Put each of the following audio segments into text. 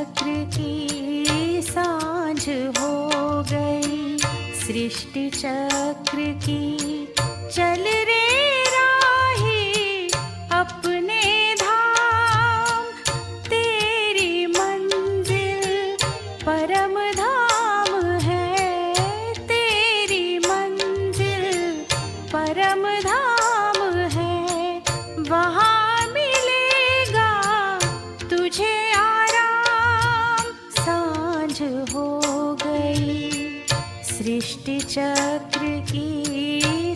चक्र की सांझ हो गई, सृष्टि चक्र की चल रे राही अपने धाम, तेरी मंजिल परम धाम है, तेरी मंजिल परम धाम है, वहाँ मिलेगा तुझे आराम। सांझ हो गई, सृष्टि चक्र की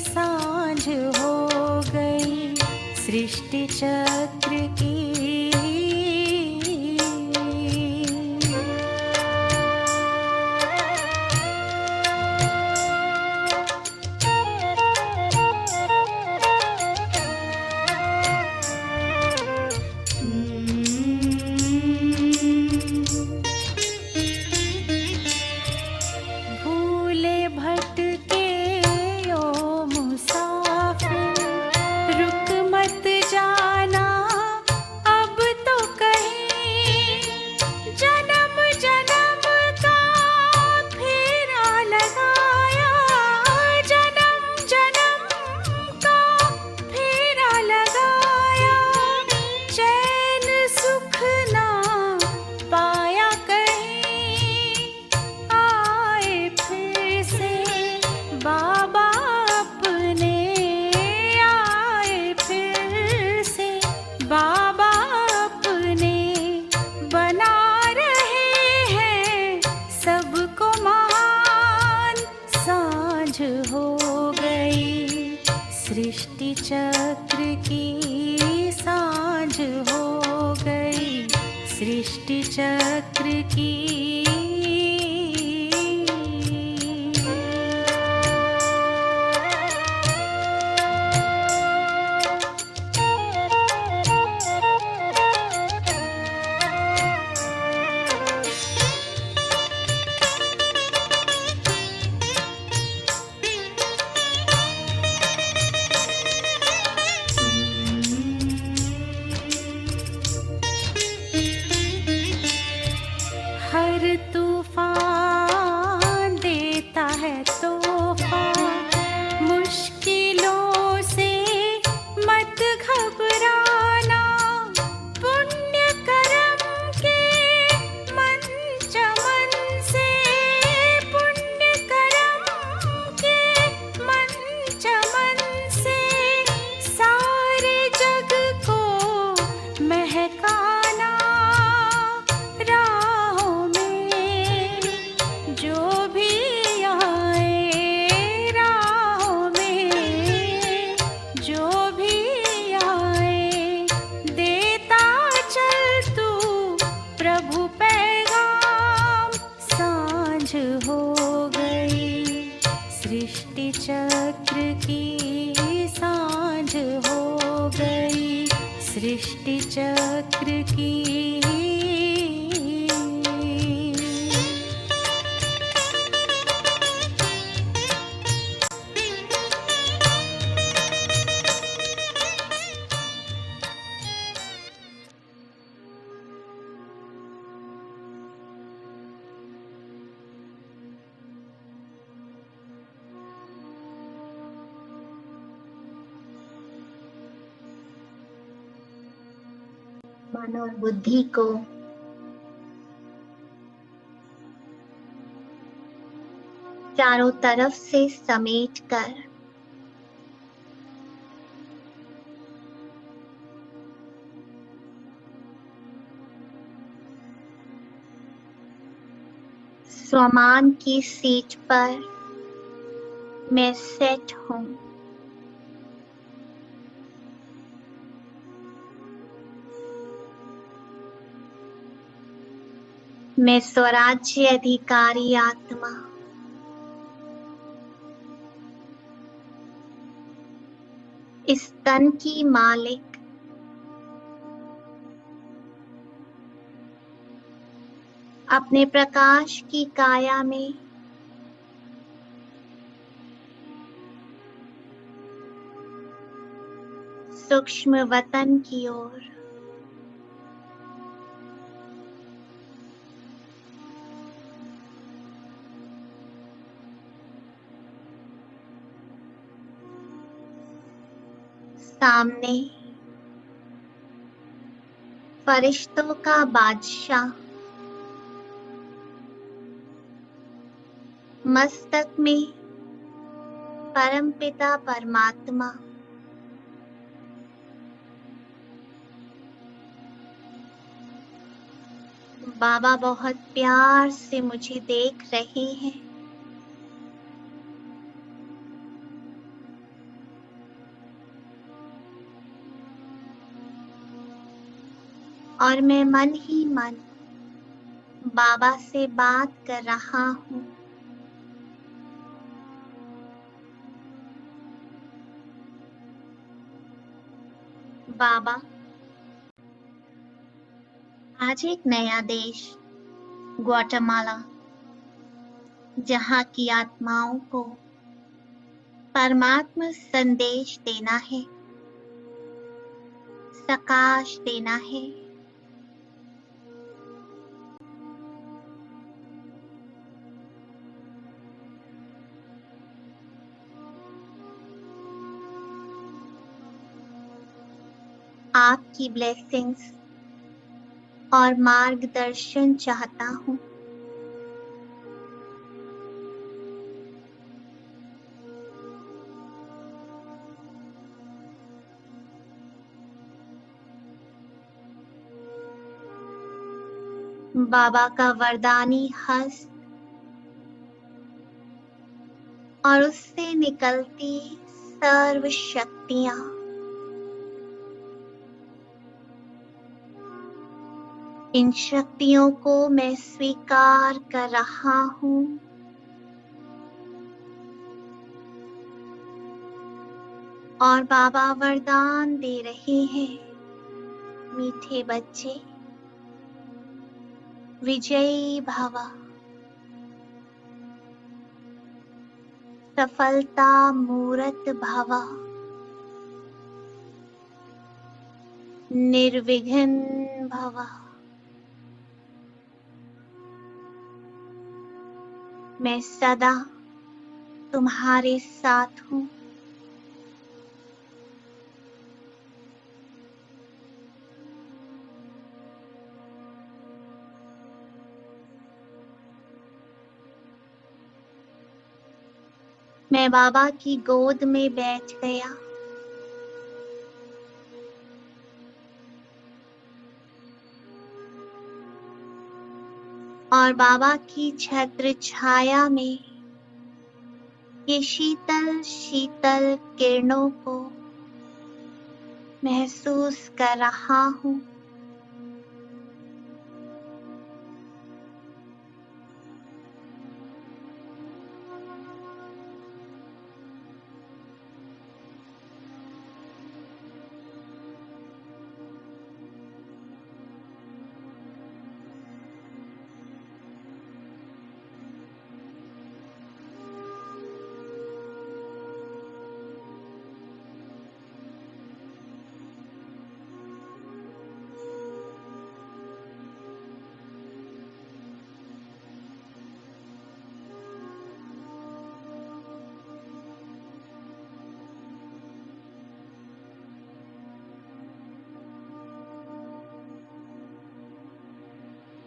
सांझ हो गई, सृष्टि चक्र की। भूले भटके ओ मुसाफिर, रुक मत जाना अब तो कहीं, जन्म जन्म का फेरा लगाया, जन्म जन्म का फेरा लगाया, चैन सुख ना पाया कहीं, आए फिर से बाबा अपने, आए फिर से बाबा अपने, बना रहे हैं सबको महान। सांझ हो गई, सृष्टि चक्र की सांझ हो गई, सृष्टि चक्र की। हर तूफान देता है तोहफा, मुश्किलों से मत घबराना, पुण्य कर्म के मन चमन से, पुण्य कर्म के मन चमन से, सारे जग को महकाना, राहों में जो भी आए, राहों में जो भी आए, देता चल तू प्रभु पैगाम। सांझ हो गई, सृष्टि चक्र की सांझ हो गई, सृष्टि चक्र की। मन और बुद्धि को चारों तरफ से समेट कर स्वमान की सीट पर मैं सेट हूं। मैं स्वराज्य अधिकारी आत्मा, इस तन की मालिक, अपने प्रकाश की काया में सूक्ष्म वतन की ओर सामने फरिश्तों का बादशाह, मस्तक में परमपिता परमात्मा, बाबा बहुत प्यार से मुझे देख रहे हैं। और मैं मन ही मन बाबा से बात कर रहा हूँ। बाबा, आज एक नया देश ग्वाटेमाला, जहाँ की आत्माओं को परमात्मा संदेश देना है, प्रकाश देना है। आपकी ब्लेसिंग्स और मार्गदर्शन चाहता हूँ। बाबा का वरदानी हस्त और उससे निकलती सर्व शक्तियाँ इन शक्तियों को मैं स्वीकार कर रहा हूँ। और बाबा वरदान दे रहे हैं, मीठे बच्चे, विजयी भव, सफलता मूरत भव, निर्विघ्न भव। मैं सदा तुम्हारे साथ हूँ। मैं बाबा की गोद में बैठ गया। और बाबा की छत्र छाया में ये शीतल शीतल किरणों को महसूस कर रहा हूँ।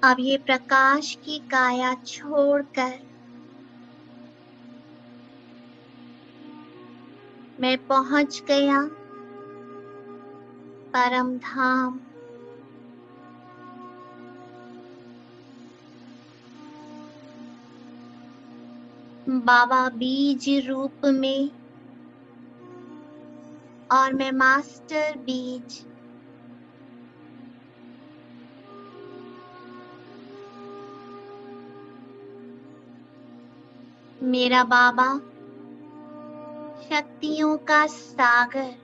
अब ये प्रकाश की काया छोड़कर मैं पहुंच गया परम धाम। बाबा बीज रूप में और मैं मास्टर बीज। मेरा बाबा शक्तियों का सागर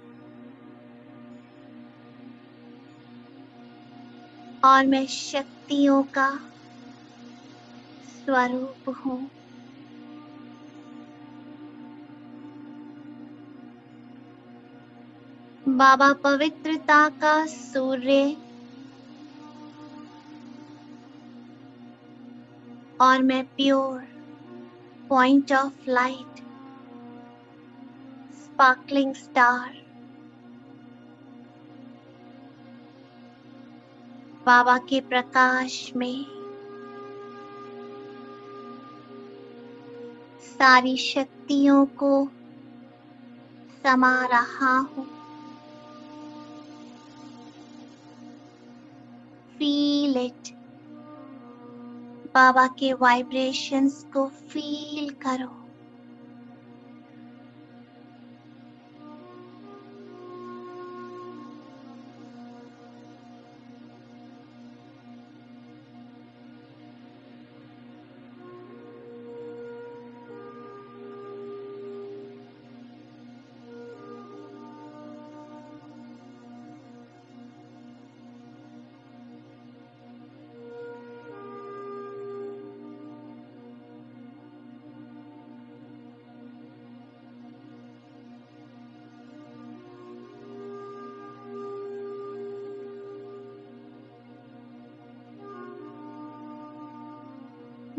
और मैं शक्तियों का स्वरूप हूँ। बाबा पवित्रता का सूर्य और मैं pure point of light, sparkling star. बाबा के प्रकाश में सारी शक्तियों को समा रहा हूँ। Feel it. बाबा के वाइब्रेशंस को फील करो।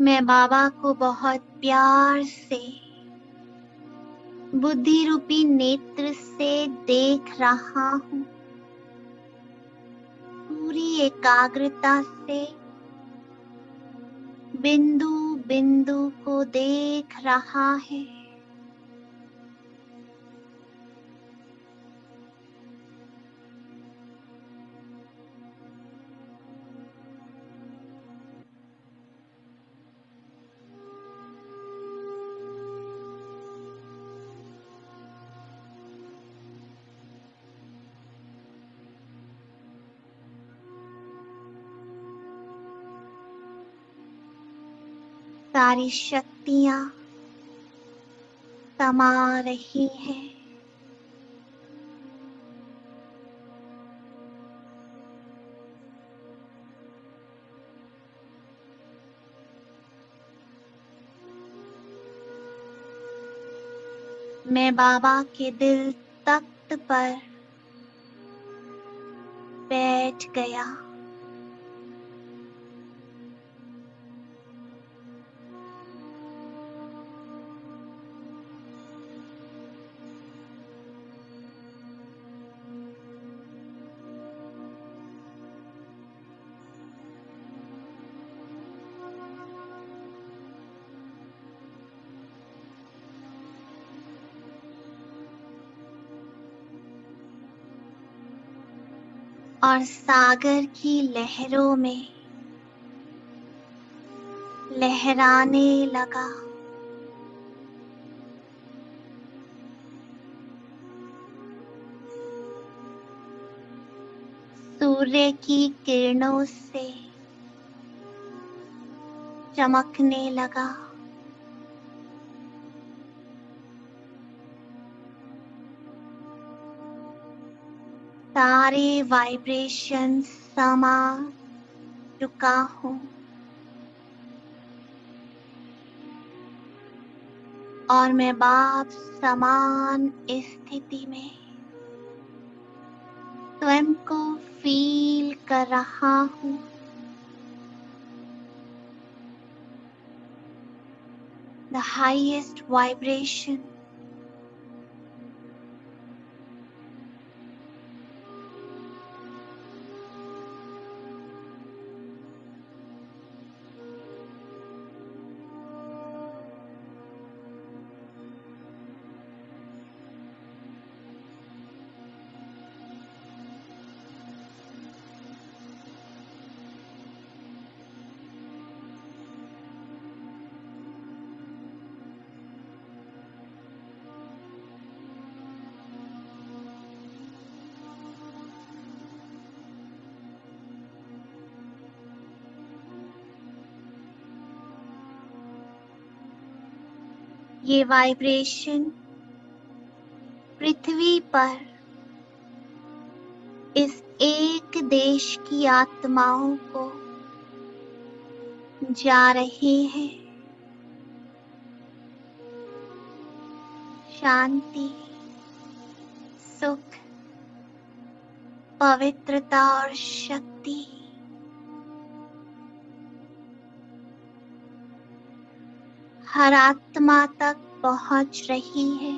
मैं बाबा को बहुत प्यार से बुद्धि रूपी नेत्र से देख रहा हूँ। पूरी एकाग्रता से बिंदु बिंदु को देख रहा है। सारी शक्तियां समा रही हैं। मैं बाबा के दिल तख्त पर बैठ गया। और सागर की लहरों में लहराने लगा। सूर्य की किरणों से चमकने लगा। सारे वाइब्रेशन समा चुका हूँ और मैं बाप समान स्थिति में स्वयं को फील कर रहा हूँ। The highest vibration. ये वाइब्रेशन पृथ्वी पर इस एक देश की आत्माओं को जा रहे हैं। शांति, सुख, पवित्रता और शक्ति हर आत्मा तक पहुंच रही है।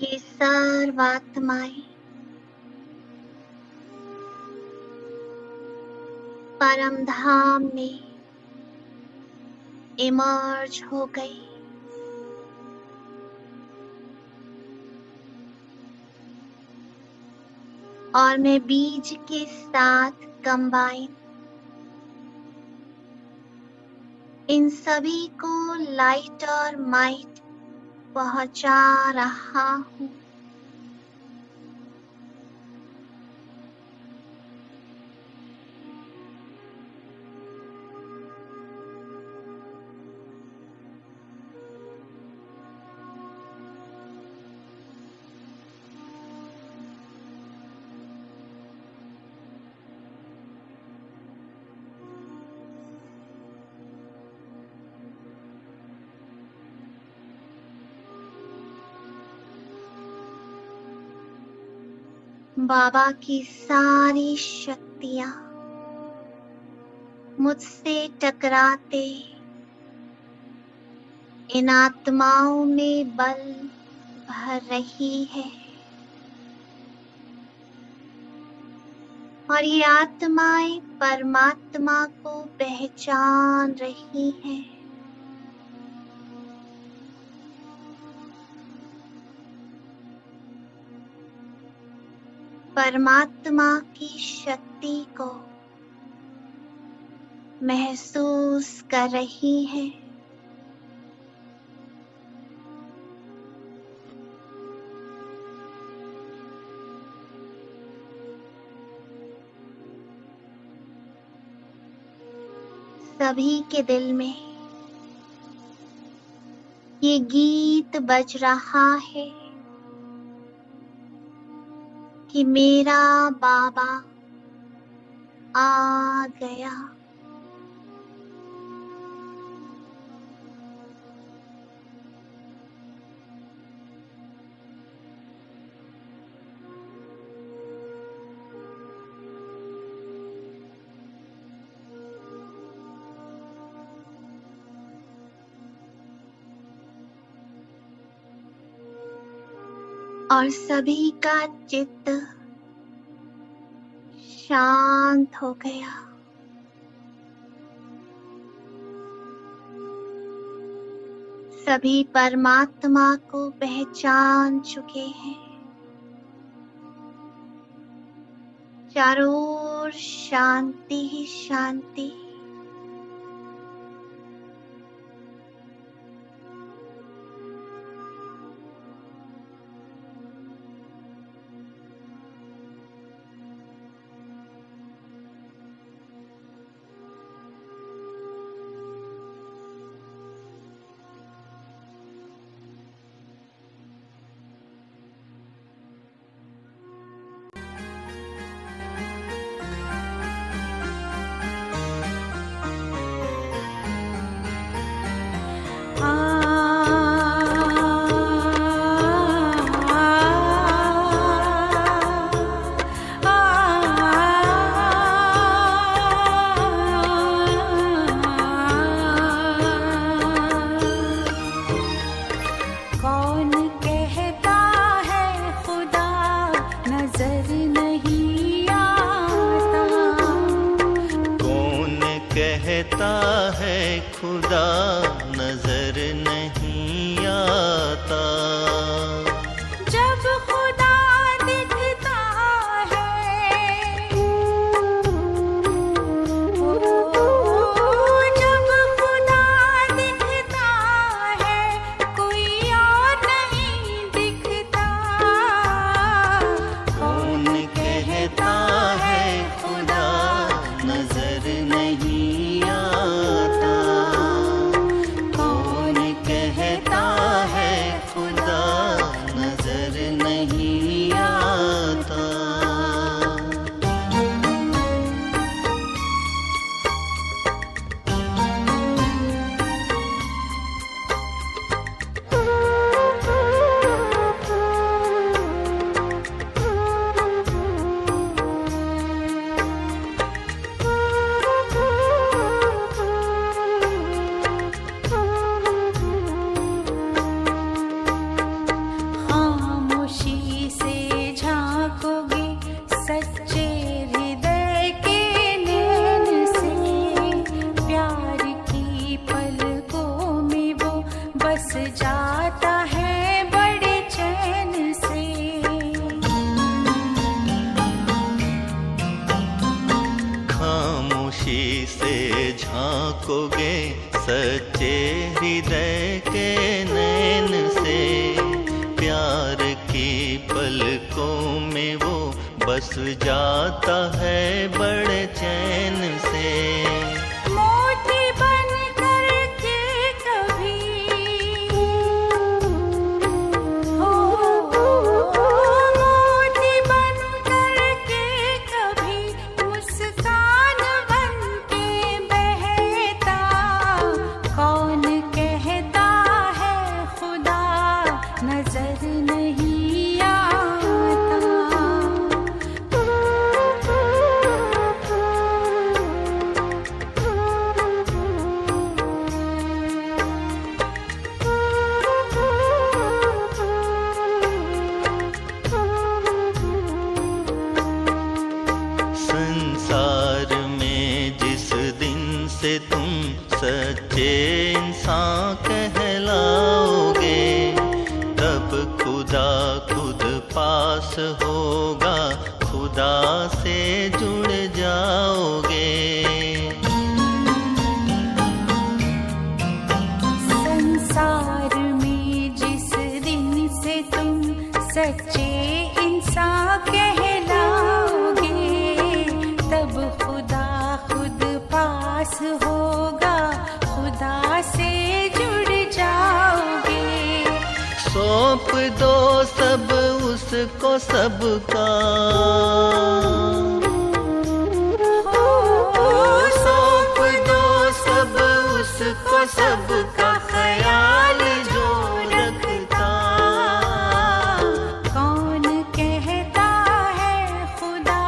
ये सर्वात्माएं परम धाम में इमर्ज हो गई। और मैं बीज के साथ कंबाइन इन सभी को लाइट और माइट पहुंचा रहा हूं। बाबा की सारी शक्तियां मुझसे टकराते इन आत्माओं में बल भर रही है। और ये आत्माएं परमात्मा को पहचान रही हैं। परमात्मा की शक्ति को महसूस कर रही हैं। सभी के दिल में ये गीत बज रहा है कि मेरा बाबा आ गया। और सभी का चित्त शांत हो गया। सभी परमात्मा को पहचान चुके हैं। चारों ओर शांति ही शांति। बस जाता है बड़े चैन से। खामोशी से झांकोगे सच्चे हृदय के नैन से, प्यार की पलकों में वो बस जाता है बड़े चैन से। मोती बन करके कभी हो, मोती बन करके कभी मुस्कान बन के बहता, कौन कहता है खुदा नजर नहीं आता। संसार में जिस दिन से तुम सच्चे इंसान कहलाओगे, तब खुदा खुद पास होगा, खुदा से जुड़ जाओगे। संसार में जिस दिन से तुम सच्चे इंसान कहलाओगे, तब खुदा खुद पास होगा, खुदा से जुड़ जाओगे। सौंप दो सब उसको सबका, सौंप दो सब उसको सबका, ख्याल जो रखता। कौन कहता है खुदा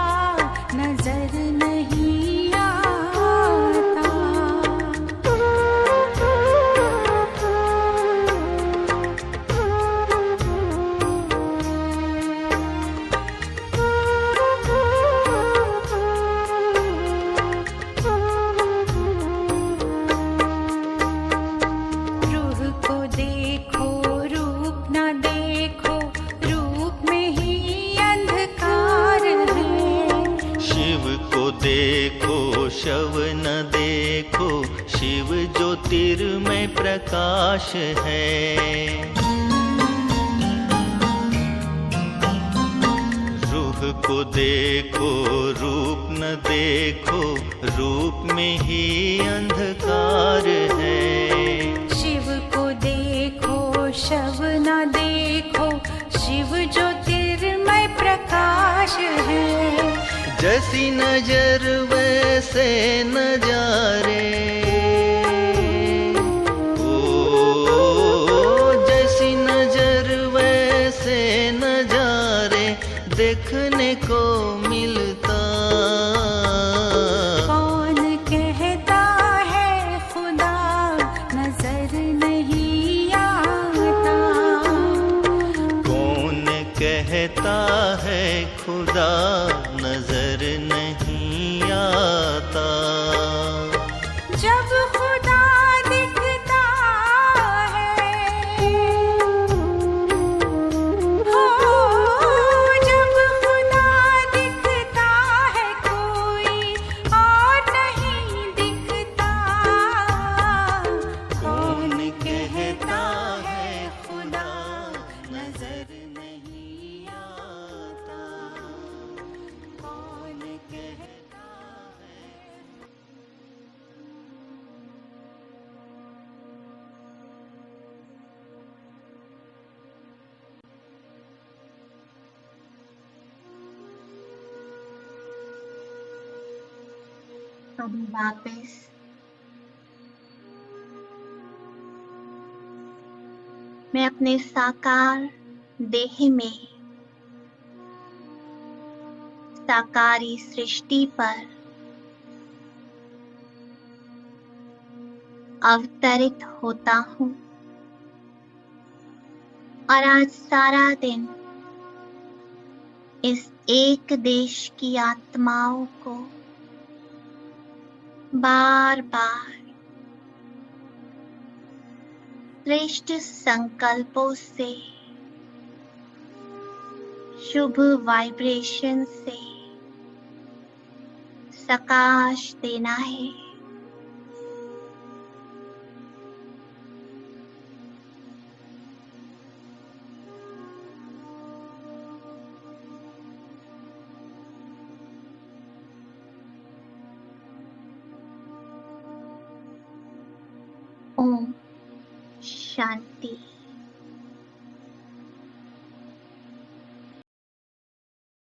नजर नहीं आता। रूह को देखो रूप ना देखो, रूप में ही अंधकार है। शिव को देखो शव न देखो, शिव ज्योतिर्मय प्रकाश है। रूह को देखो रूप न देखो, रूप में ही अंधकार है। शिव को देखो शव ना देखो, शिव ज्योतिर्मय प्रकाश है। जैसी नजर वैसे नजारे, ओ जैसी नजर वैसे नजारे देखने को मिलता। कौन कहता है खुदा नजर नहीं आता। कौन कहता है खुदा नजर नहीं आता। जब खुदा दिखता है, हो जब खुदा दिखता है, कोई और नहीं दिखता। कौन कहता है खुदा नजर नहीं आता। कौन कहता है। कभी वापस मैं अपने साकार देह में साकारी सृष्टि पर अवतरित होता हूँ और आज सारा दिन इस एक देश की आत्माओं को बार बार श्रेष्ठ संकल्पों से, शुभ वाइब्रेशन से सकाश देना है। ओम शांति।